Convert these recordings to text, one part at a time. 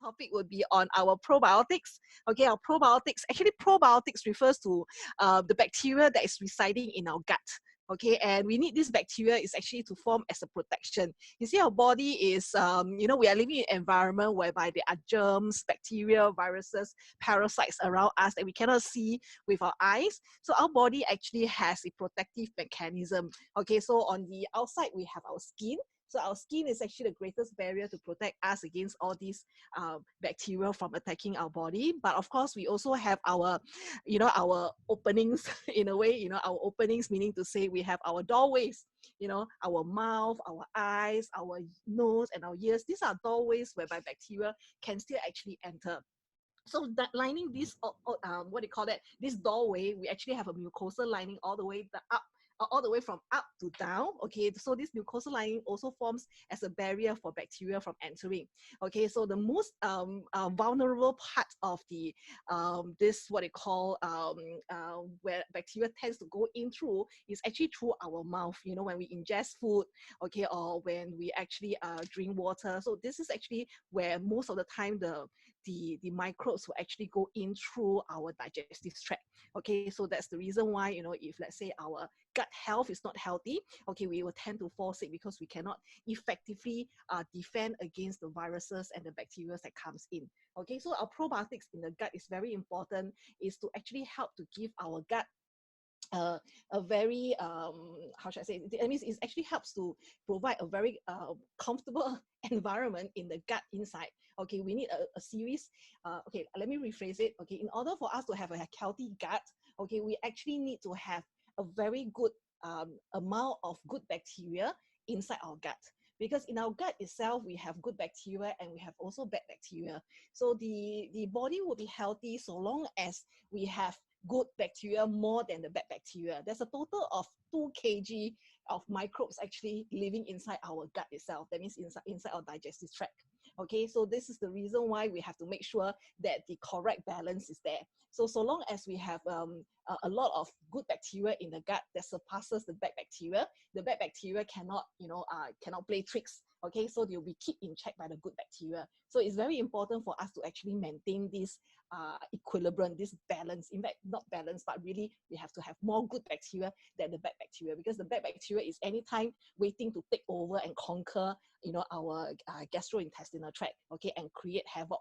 topic would be on our probiotics. Okay, our probiotics, actually probiotics refers to the bacteria that is residing in our gut. Okay, and we need this bacteria is actually to form as a protection. You see, our body is, you know, we are living in an environment whereby there are germs, bacteria, viruses, parasites around us that we cannot see with our eyes. So our body actually has a protective mechanism. Okay, so on the outside, we have our skin. So our skin is actually the greatest barrier to protect us against all these bacteria from attacking our body. But of course, we also have our, you know, our openings in a way, you know, our openings, meaning to say we have our doorways, you know, our mouth, our eyes, our nose, and our ears. These are doorways whereby bacteria can still actually enter. So that lining this, what do you call that? This doorway, we actually have a mucosal lining all the way up, all the way from up to down. Okay, so this mucosal lining also forms as a barrier for bacteria from entering. Okay, so the most vulnerable part of the this what they call where bacteria tends to go in through is actually through our mouth. You know, when we ingest food, okay, or when we actually drink water. So this is actually where most of the time the microbes will actually go in through our digestive tract. Okay, so that's the reason why, you know, if let's say our gut health is not healthy, okay, we will tend to fall sick because we cannot effectively defend against the viruses and the bacteria that comes in. Okay, so our probiotics in the gut is very important, is to actually help to give our gut a very how should I say, it means it actually helps to provide a very comfortable environment in the gut inside. Okay, we need a series, okay, let me rephrase it. Okay, in order for us to have a healthy gut, okay, we actually need to have a very good amount of good bacteria inside our gut. Because in our gut itself, we have good bacteria and we have also bad bacteria. So the body will be healthy so long as we have good bacteria more than the bad bacteria. There's a total of 2 kg of microbes actually living inside our gut itself. That means inside our digestive tract. Okay, so this is the reason why we have to make sure that the correct balance is there. So long as we have a lot of good bacteria in the gut that surpasses the bad bacteria cannot, you know, cannot play tricks. Okay, so they'll be kept in check by the good bacteria. So it's very important for us to actually maintain this equilibrium, this balance. In fact, not balance, but really we have to have more good bacteria than the bad bacteria, because the bad bacteria is anytime waiting to take over and conquer, you know, our gastrointestinal tract, okay, and create havoc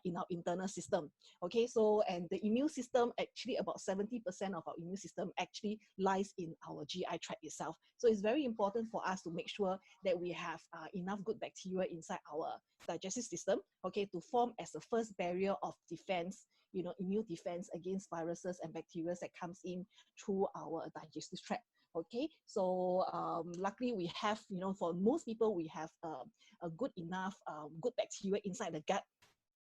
in our internal system. Okay, so and the immune system, actually about 70% of our immune system actually lies in our GI tract itself. So it's very important for us to make sure that we have enough good bacteria inside our digestive system, okay, to form as the first barrier of defense, you know, immune defense against viruses and bacteria that comes in through our digestive tract. Okay, so luckily we have, you know, for most people we have a good enough good bacteria inside the gut,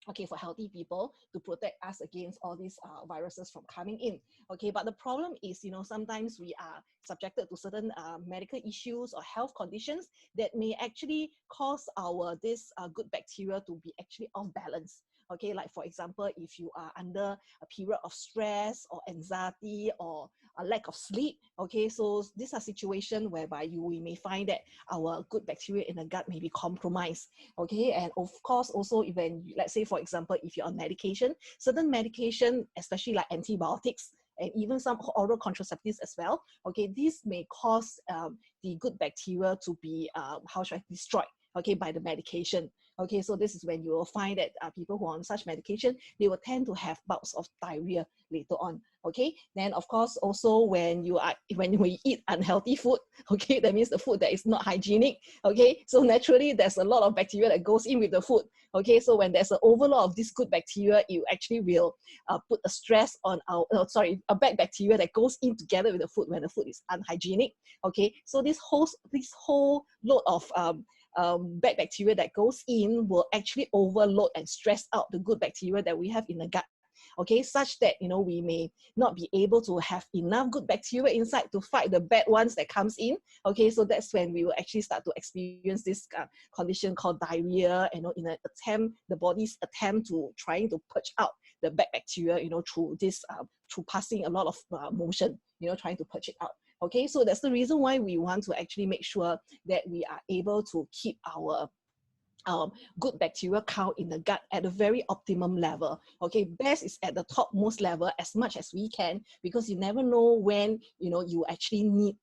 okay, for healthy people to protect us against all these viruses from coming in. Okay, but the problem is, you know, sometimes we are subjected to certain medical issues or health conditions that may actually cause our good bacteria to be actually off balance. Okay, like for example, if you are under a period of stress or anxiety or a lack of sleep, okay, so these are situations whereby we may find that our good bacteria in the gut may be compromised. Okay, and of course also even, let's say for example, if you're on medication, certain medication, especially like antibiotics and even some oral contraceptives as well, okay, these may cause the good bacteria to be how should I destroyed, okay, by the medication. Okay, so this is when you will find that people who are on such medication, they will tend to have bouts of diarrhea later on. Okay, then of course also when we eat unhealthy food, okay, that means the food that is not hygienic. Okay, so naturally there's a lot of bacteria that goes in with the food. Okay, so when there's an overload of this good bacteria, it actually will put a stress on our a bad bacteria that goes in together with the food when the food is unhygienic. Okay, so this whole load of bad bacteria that goes in will actually overload and stress out the good bacteria that we have in the gut. Okay, such that, you know, we may not be able to have enough good bacteria inside to fight the bad ones that comes in. Okay, so that's when we will actually start to experience this condition called diarrhea, you know, in an attempt, the body's attempt to trying to purge out the bad bacteria, you know, through this, through passing a lot of motion, you know, trying to purge it out. Okay, so that's the reason why we want to actually make sure that we are able to keep our good bacterial count in the gut at a very optimum level. Okay, best is at the topmost level as much as we can, because you never know when you actually need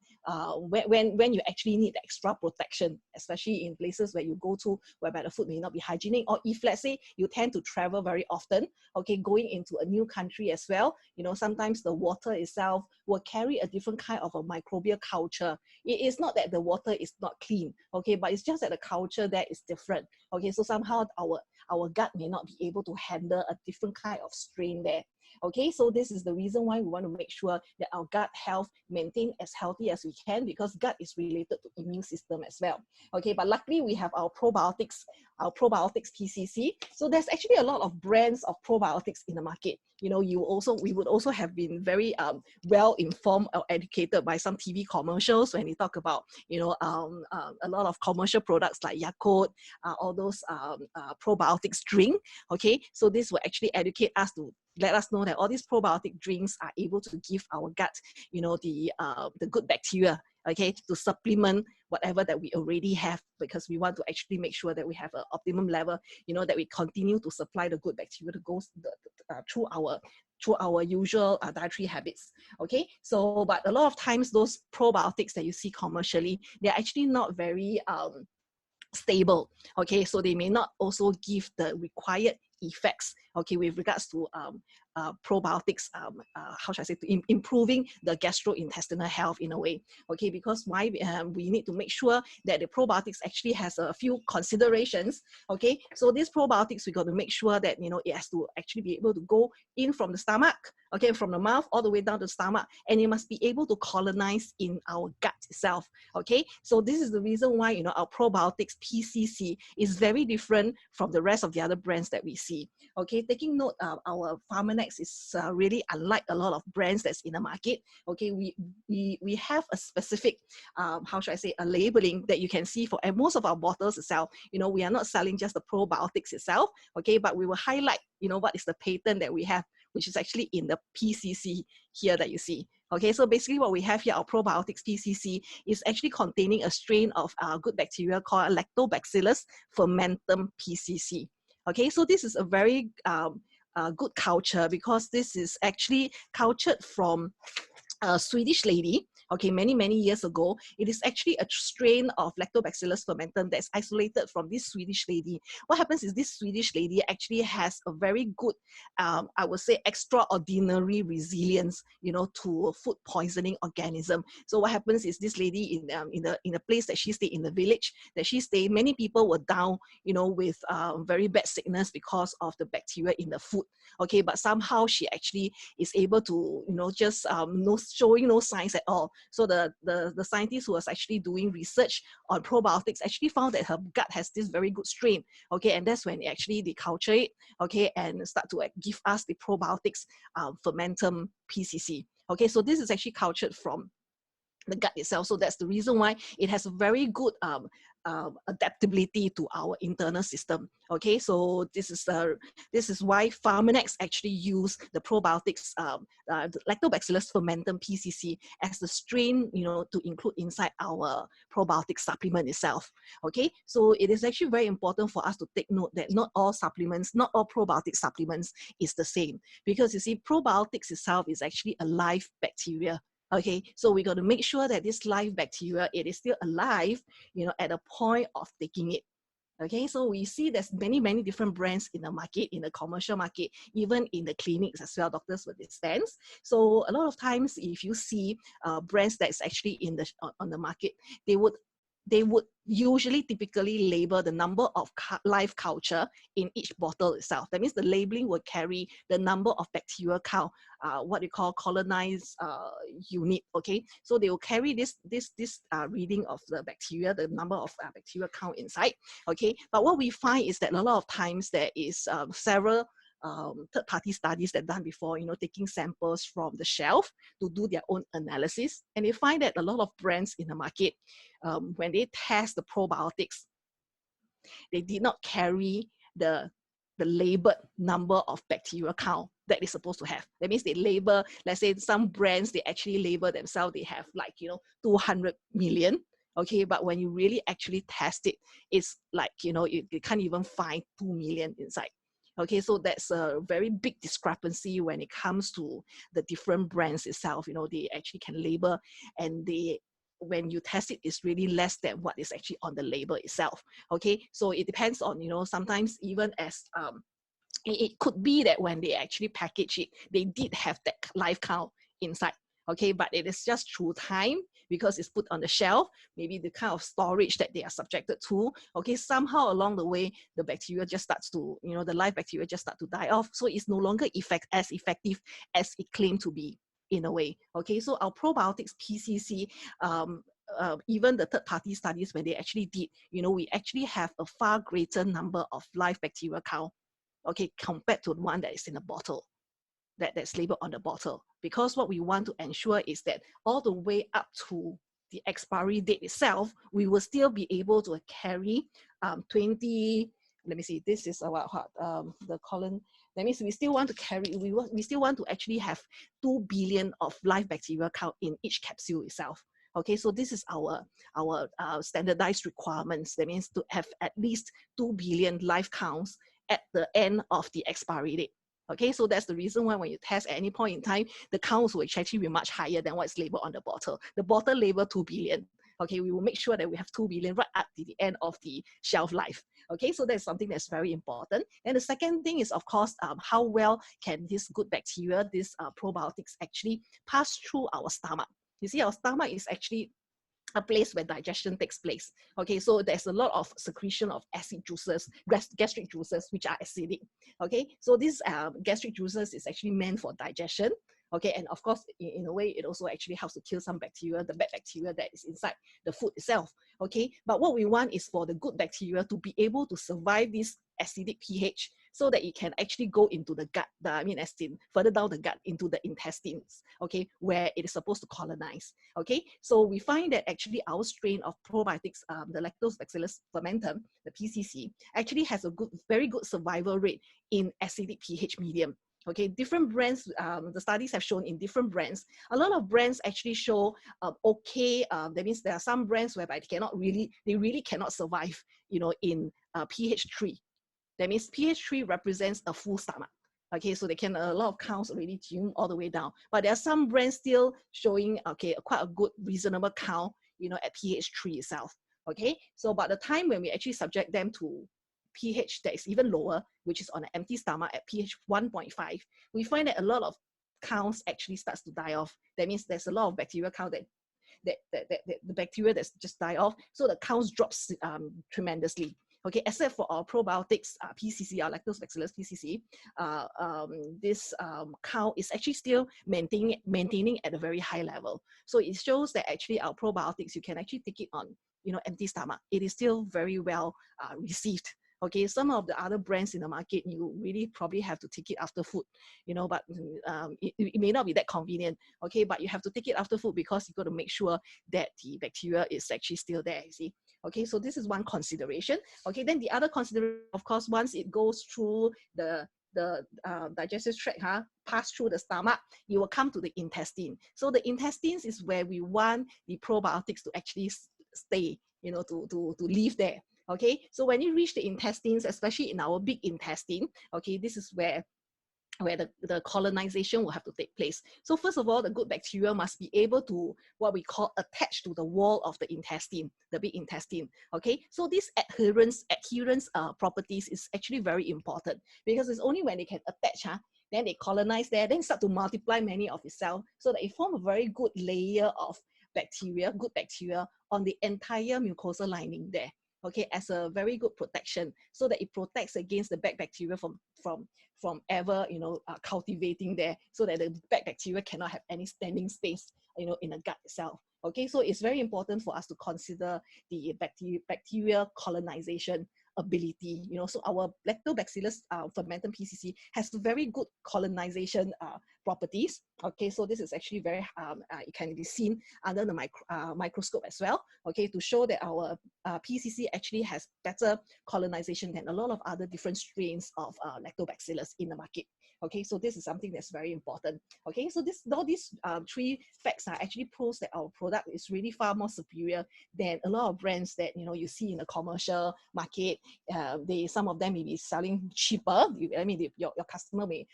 when you actually need extra protection, especially in places where you go to whereby the food may not be hygienic, or if let's say you tend to travel very often, okay, going into a new country as well, sometimes the water itself will carry a different kind of a microbial culture. It is not that the water is not clean, okay, but it's just that the culture there is different. Okay, so somehow our gut may not be able to handle a different kind of strain there. Okay, so this is the reason why we want to make sure that our gut health maintained as healthy as we can, because gut is related to immune system as well. Okay, but luckily we have our probiotics PCC. So there's actually a lot of brands of probiotics in the market. We would also have been very well informed or educated by some TV commercials when they talk about a lot of commercial products like Yakult, all those probiotics drink. Okay, so this will actually educate us to let us know that all these probiotic drinks are able to give our gut, the good bacteria, okay, to supplement whatever that we already have, because we want to actually make sure that we have an optimum level, that we continue to supply the good bacteria to go through our usual dietary habits. Okay, so but a lot of times those probiotics that you see commercially, they're actually not very stable. Okay, so they may not also give the required effects, okay, with regards to probiotics, how should I say, to improving the gastrointestinal health in a way. Okay, because why we need to make sure that the probiotics actually has a few considerations. Okay, so these probiotics, we got to make sure that it has to actually be able to go in from the stomach, okay, from the mouth all the way down to the stomach, and it must be able to colonize in our gut itself. Okay, so this is the reason why our probiotics PCC is very different from the rest of the other brands that we see. Okay, taking note, our Pharmanex is really unlike a lot of brands that's in the market. Okay, we have a specific how should I say, a labeling that you can see for, and most of our bottles itself, we are not selling just the probiotics itself, okay, but we will highlight what is the patent that we have, which is actually in the PCC here that you see. Okay, so basically what we have here, our probiotics PCC, is actually containing a strain of good bacteria called Lactobacillus fermentum PCC. Okay, so this is a very good culture, because this is actually cultured from a Swedish lady, okay, many years ago. It is actually a strain of Lactobacillus fermentum that's isolated from this Swedish lady. What happens is this Swedish lady actually has a very good, I would say, extraordinary resilience, to food poisoning organism. So what happens is this lady in a place that she stayed, in the village that she stayed, many people were down, with very bad sickness because of the bacteria in the food. Okay, but somehow she actually is able to, just showing no signs at all. So the scientist who was actually doing research on probiotics actually found that her gut has this very good strain. Okay, and that's when actually they culture it, okay, and start to give us the probiotics fermentum PCC. Okay, so this is actually cultured from the gut itself. So that's the reason why it has a very good adaptability to our internal system. Okay, so this is why Pharmanex actually use the probiotics, the Lactobacillus fermentum PCC as the strain, to include inside our probiotic supplement itself. Okay, so it is actually very important for us to take note that not all probiotic supplements is the same, because you see, probiotics itself is actually a live bacteria. Okay, so we got to make sure that this live bacteria, it is still alive, at a point of taking it. Okay, so we see there's many different brands in the market, in the commercial market, even in the clinics as well, doctors will dispense. So a lot of times, if you see brands that's actually on the market, they would usually typically label the number of live culture in each bottle itself. That means the labeling will carry the number of bacterial count, what we call colonized unit. Okay, so they will carry this reading of the bacteria, the number of bacterial count inside. Okay, but what we find is that a lot of times there is several third-party studies that done before, taking samples from the shelf to do their own analysis. And they find that a lot of brands in the market, when they test the probiotics, they did not carry the labeled number of bacterial count that they're supposed to have. That means they label, let's say some brands, they actually label themselves, they have 200 million. Okay, but when you really actually test it, it's like, you can't even find 2 million inside. Okay, so that's a very big discrepancy when it comes to the different brands itself. They actually can label, and when you test it, it's really less than what is actually on the label itself. Okay, so it depends on, sometimes even as it could be that when they actually package it, they did have that live count inside. Okay, but it is just through time, because it's put on the shelf, maybe the kind of storage that they are subjected to. Okay, somehow along the way, the bacteria just starts to, the live bacteria just start to die off. So it's no longer as effective as it claimed to be, in a way. Okay, so our probiotics PCC, even the third-party studies, when they actually did, we actually have a far greater number of live bacteria count, okay, compared to the one that is in a bottle, that's labeled on the bottle. Because what we want to ensure is that all the way up to the expiry date itself, we will still be able to carry 20, let me see, this is about the colon. That means we still want to carry, we still want to actually have 2 billion of live bacteria count in each capsule itself. Okay, so this is our standardized requirements. That means to have at least 2 billion live counts at the end of the expiry date. Okay, so that's the reason why when you test at any point in time, the counts will actually be much higher than what's labeled on the bottle. The bottle labeled 2 billion. Okay, we will make sure that we have 2 billion right at the end of the shelf life. Okay, so that's something that's very important. And the second thing is, of course, how well can this good bacteria, this probiotics, actually pass through our stomach. You see, our stomach is actually a place where digestion takes place. Okay, so there's a lot of secretion of acid juices, gastric juices, which are acidic. Okay, so these gastric juices is actually meant for digestion. Okay, and of course, in a way, it also actually helps to kill some bacteria, the bad bacteria that is inside the food itself. Okay, but what we want is for the good bacteria to be able to survive this acidic pH, so that it can actually go into the gut, as in further down the gut into the intestines, okay, where it is supposed to colonize. Okay, so we find that actually our strain of probiotics, the Lactobacillus fermentum, the PCC, actually has a very good survival rate in acidic pH medium. Okay, different brands, the studies have shown in different brands. A lot of brands actually show okay. That means there are some brands whereby they really cannot survive, in pH 3. That means pH 3 represents a full stomach. Okay, so they can a lot of counts already tune all the way down. But there are some brands still showing quite a good reasonable count, at pH 3 itself. Okay, so by the time when we actually subject them to pH that is even lower, which is on an empty stomach at pH 1.5, we find that a lot of counts actually starts to die off. That means there's a lot of bacterial count that the bacteria that's just die off, so the counts drops tremendously. Okay, except for our probiotics PCC, our Lactobacillus PCC, this count is actually still maintaining at a very high level. So it shows that actually our probiotics, you can actually take it on, empty stomach. It is still very well received. Okay, some of the other brands in the market, you really probably have to take it after food, but it may not be that convenient. Okay, but you have to take it after food because you got to make sure that the bacteria is actually still there, you see. Okay, so this is one consideration. Okay, then the other consideration, of course, once it goes through the digestive tract, pass through the stomach, you will come to the intestine. So the intestines is where we want the probiotics to actually stay, to live there. Okay, so when you reach the intestines, especially in our big intestine, okay, this is where the colonization will have to take place. So first of all, the good bacteria must be able to, what we call, attach to the wall of the intestine, the big intestine. Okay, so this adherence properties is actually very important, because it's only when they can attach, then they colonize there, then start to multiply many of itself, so that it form a very good layer of bacteria, good bacteria, on the entire mucosal lining there. Okay, as a very good protection, so that it protects against the bad bacteria from ever cultivating there, so that the bad bacteria cannot have any standing space in the gut itself. Okay, so it's very important for us to consider the bacteria colonization ability. So our Lactobacillus fermentum PCC has very good colonization properties. Okay, so this is actually very, it can be seen under the microscope as well, okay, to show that our PCC actually has better colonization than a lot of other different strains of lactobacillus in the market. Okay, so this is something that's very important. Okay, so all these three facts are actually proves that our product is really far more superior than a lot of brands that you see in the commercial market. Some of them may be selling cheaper. I mean, your customer may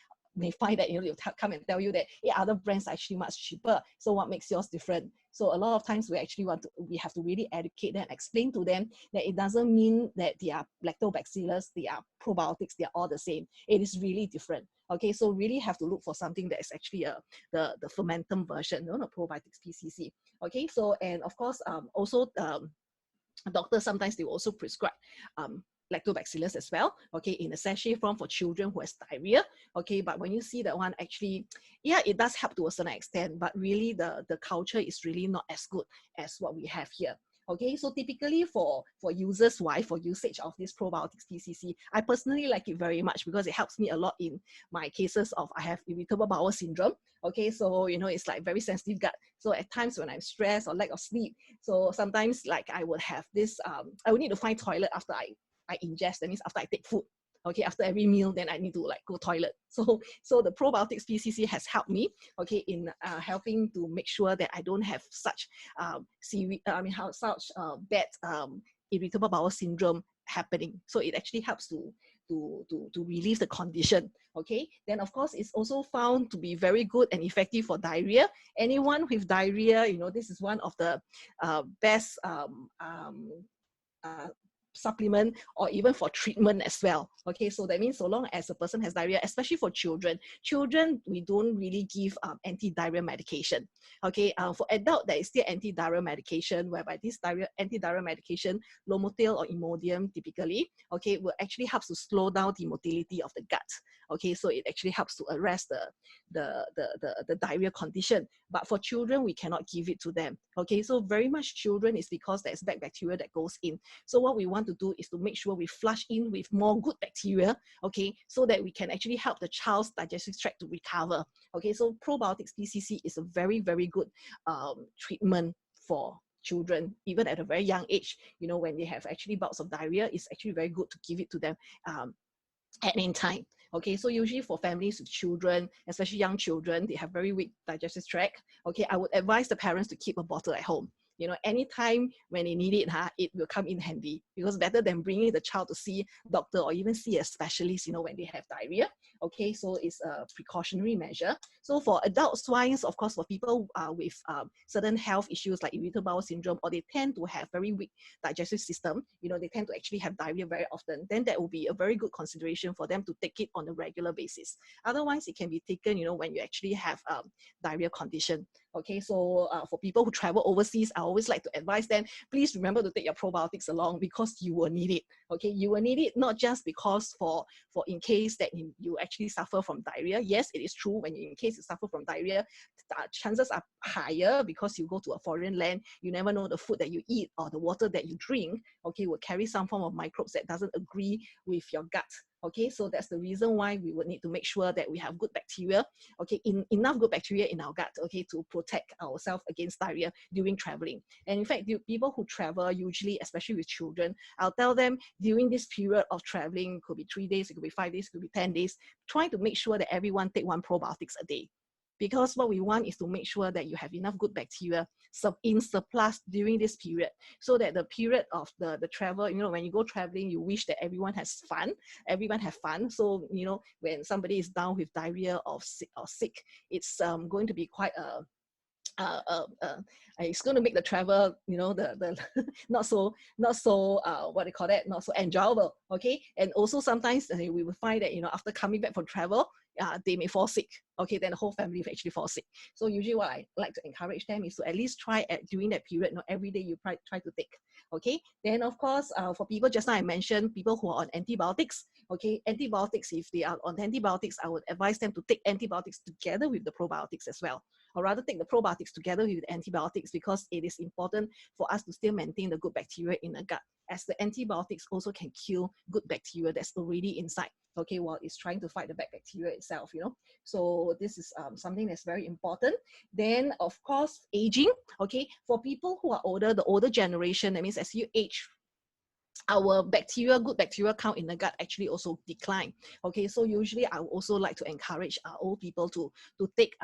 find that they'll come and tell you that other brands are actually much cheaper. So what makes yours different? So a lot of times we actually we have to really educate them, explain to them that it doesn't mean that they are lactobacillus, they are probiotics, they are all the same. It is really different. Okay, so really have to look for something that is actually the fermentum version, the probiotics PCC. Okay, so and of course also doctors sometimes they will also prescribe lactobacillus as well, okay, in a sachet form for children who has diarrhea. Okay, but when you see that one, actually, yeah, it does help to a certain extent, but really the culture is really not as good as what we have here. Okay, so typically for users, why for usage of this probiotics PCC, I personally like it very much because it helps me a lot in my cases of I have irritable bowel syndrome. Okay, so it's like very sensitive gut. So at times when I'm stressed or lack of sleep, so sometimes like I would have this, I would need to find toilet after I ingest. That means after I take food. Okay, after every meal, then I need to like go toilet. So the probiotics PCC has helped me, okay, in helping to make sure that I don't have such bad irritable bowel syndrome happening. So it actually helps to relieve the condition. Okay, then of course it's also found to be very good and effective for diarrhea. Anyone with diarrhea, this is one of the best supplement or even for treatment as well. Okay, so that means so long as a person has diarrhea, especially for children, we don't really give anti-diarrhea medication. Okay, for adult there is still anti-diarrhea medication, whereby this anti-diarrhea medication, Lomotil or Imodium typically, okay, will actually help to slow down the motility of the gut. Okay, so it actually helps to arrest the diarrhea condition. But for children, we cannot give it to them. Okay, so very much children is because there's bad bacteria that goes in. So what we want to do is to make sure we flush in with more good bacteria, okay, so that we can actually help the child's digestive tract to recover. Okay, so probiotics PCC is a very, very good treatment for children, even at a very young age. When they have actually bouts of diarrhea, it's actually very good to give it to them at any time. Okay, so usually for families with children, especially young children, they have very weak digestive tract. Okay, I would advise the parents to keep a bottle at home. Anytime when they need it, it will come in handy, because better than bringing the child to see doctor or even see a specialist, when they have diarrhea. Okay, so it's a precautionary measure. So for adults wise, of course, for people with certain health issues like irritable bowel syndrome, or they tend to have very weak digestive system, they tend to actually have diarrhea very often, then that will be a very good consideration for them to take it on a regular basis. Otherwise, it can be taken, when you actually have diarrhea condition. Okay, so for people who travel overseas, I always like to advise them, please remember to take your probiotics along, because you will need it. Okay, you will need it not just because for in case that you actually suffer from diarrhea. Yes, it is true, when in case you suffer from diarrhea, chances are higher because you go to a foreign land. You never know the food that you eat or the water that you drink, okay, will carry some form of microbes that doesn't agree with your gut. Okay, so that's the reason why we would need to make sure that we have good bacteria, okay, enough good bacteria in our gut, okay, to protect ourselves against diarrhea during traveling. And in fact, people who travel, usually, especially with children, I'll tell them during this period of traveling, it could be 3 days, it could be 5 days, it could be 10 days, try to make sure that everyone take 1 probiotics a day. Because what we want is to make sure that you have enough good bacteria in surplus during this period, so that the period of the travel, when you go traveling, you wish that everyone has fun, So, when somebody is down with diarrhea or sick, it's going to be quite it's going to make the travel, the not so what they call that, not so enjoyable. Okay, and also sometimes we will find that after coming back from travel, they may fall sick. Okay, then the whole family will actually fall sick. So usually what I like to encourage them is to at least try during that period, every day you try to take. Okay, then of course for people, just now I mentioned people who are on antibiotics. Okay, antibiotics, if they are on antibiotics, I would advise them to take antibiotics together with the probiotics as well. or rather take the probiotics together with the antibiotics, because it is important for us to still maintain the good bacteria in the gut, as the antibiotics also can kill good bacteria that's already inside, okay, while it's trying to fight the bad bacteria itself, you know. So this is something that's very important. Then, of course, aging, okay, for people who are older, the older generation, that means as you age, our bacteria, good bacteria count in the gut actually also decline. Okay, so usually I would also like to encourage old people to take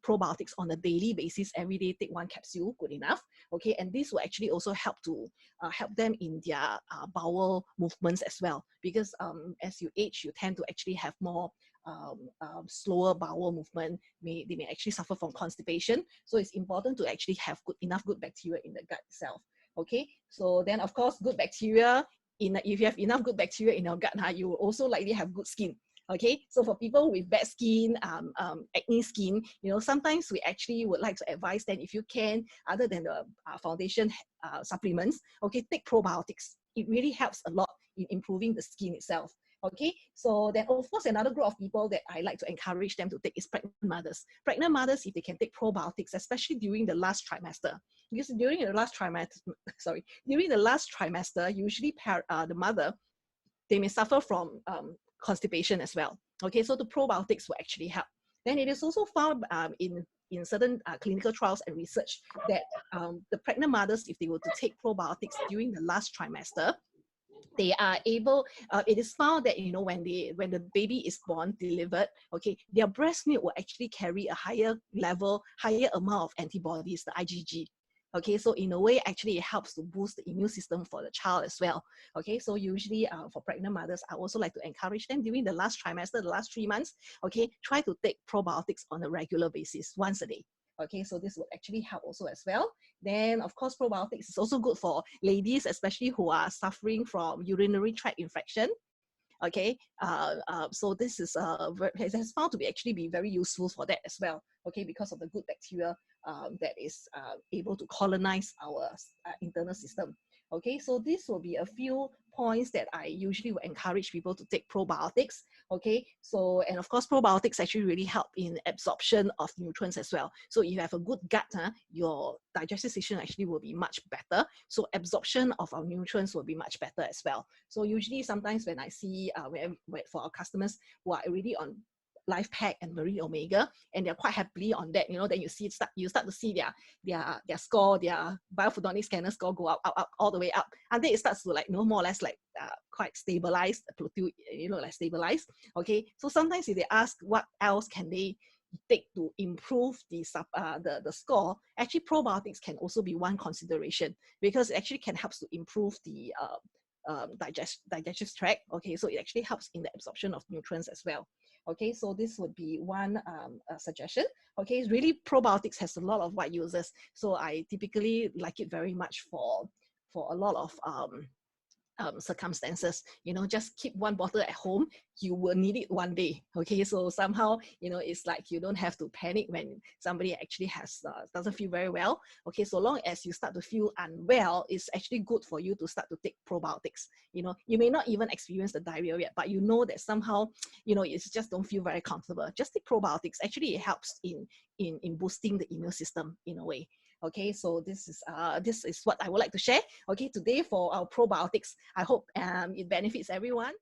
probiotics on a daily basis. Every day, take 1 capsule, good enough. Okay, and this will actually also help to help them in their bowel movements as well, because as you age, you tend to actually have more slower bowel movement. They may actually suffer from constipation. So it's important to actually have enough good bacteria in the gut itself. Okay, so then of course, good bacteria, if you have enough good bacteria in your gut, you will also likely have good skin. Okay, so for people with bad skin, acne skin, you know, sometimes we actually would like to advise them, if you can, other than the foundation supplements, okay, take probiotics. It really helps a lot in improving the skin itself. Okay, so then of course another group of people that I like to encourage them to take is pregnant mothers. Pregnant mothers, if they can take probiotics, especially during the last trimester, because during the last trimester, during the last trimester, usually the mother, they may suffer from constipation as well. Okay, so the probiotics will actually help. Then it is also found in certain clinical trials and research that the pregnant mothers, if they were to take probiotics during the last trimester, they are able, it is found that, you know, when the baby is born, delivered, okay, their breast milk will actually carry a higher amount of antibodies, the IgG. Okay, so in a way, actually, it helps to boost the immune system for the child as well. Okay, so usually for pregnant mothers, I also like to encourage them during the last trimester, the last 3 months, okay, try to take probiotics on a regular basis, once a day. Okay, so this will actually help also as well. Then, of course, probiotics is also good for ladies, especially who are suffering from urinary tract infection. Okay, so this is has found to be actually be very useful for that as well. Okay, because of the good bacteria that is able to colonize our internal system. Okay, so this will be a few points that I usually will encourage people to take probiotics. Okay, so, and of course, probiotics actually really help in absorption of nutrients as well. So if you have a good gut, your digestive system actually will be much better. So absorption of our nutrients will be much better as well. So usually sometimes when I see for our customers who are already on Life Pack and Marine Omega, and they're quite happily on that, you know, then you start to see their score, their biophotonic scanner score go up, all the way up, until it starts to, like, you know, more or less like quite stabilized, you know, like stabilized. Okay, so sometimes if they ask what else can they take to improve the score, actually probiotics can also be one consideration, because it actually can help to improve the digestive tract. Okay, so it actually helps in the absorption of nutrients as well. Okay, so this would be one suggestion. Okay, really, probiotics has a lot of wide uses, so I typically like it very much for a lot of circumstances. You know, just keep 1 bottle at home, you will need it one day. Okay, so somehow, you know, it's like you don't have to panic when somebody actually doesn't feel very well. Okay, so long as you start to feel unwell, it's actually good for you to start to take probiotics. You know, you may not even experience the diarrhea yet, but you know that somehow, you know, you just don't feel very comfortable. Just take probiotics. Actually, it helps in boosting the immune system in a way. Okay, so this is what I would like to share, okay, today for our probiotics. I hope it benefits everyone.